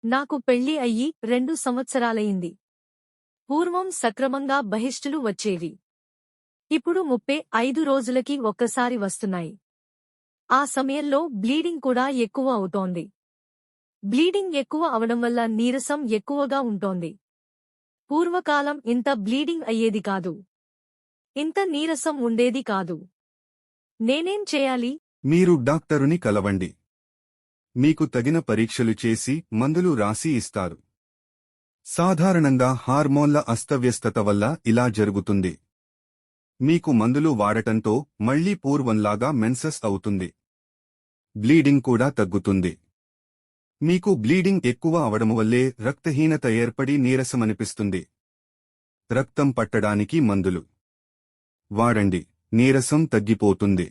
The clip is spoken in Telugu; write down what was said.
నాకు పెళ్లి అయ్యి 2 సంవత్సరాలయింది. పూర్వం సక్రమంగా బహిష్టులు వచ్చేవి. ఇప్పుడు 35 రోజులకి ఒక్కసారి వస్తున్నాయి. ఆ సమయంలో బ్లీడింగ్ కూడా ఎక్కువ అవుతోంది. బ్లీడింగ్ ఎక్కువ అవడం వల్ల నీరసం ఎక్కువగా ఉంటోంది. పూర్వకాలం ఇంత బ్లీడింగ్ అయ్యేది కాదు. ఇంత నీరసం ఉండేది కాదు. నేనేం చేయాలి? మీరు డాక్టరుని కలవండి. మీకు తగిన పరీక్షలు చేసి మందులు రాసి ఇస్తారు. సాధారణంగా హార్మోన్ల అస్తవ్యస్తత వల్ల ఇలా జరుగుతుంది. మీకు మందులు వాడటంతో మళ్లీ పూర్వంలాగా మెన్సెస్ అవుతుంది. బ్లీడింగ్ కూడా తగ్గుతుంది. మీకు బ్లీడింగ్ ఎక్కువ అవడం వల్లే రక్తహీనత ఏర్పడి నీరసమనిపిస్తుంది. రక్తం పట్టడానికి మందులు వాడండి. నీరసం తగ్గిపోతుంది.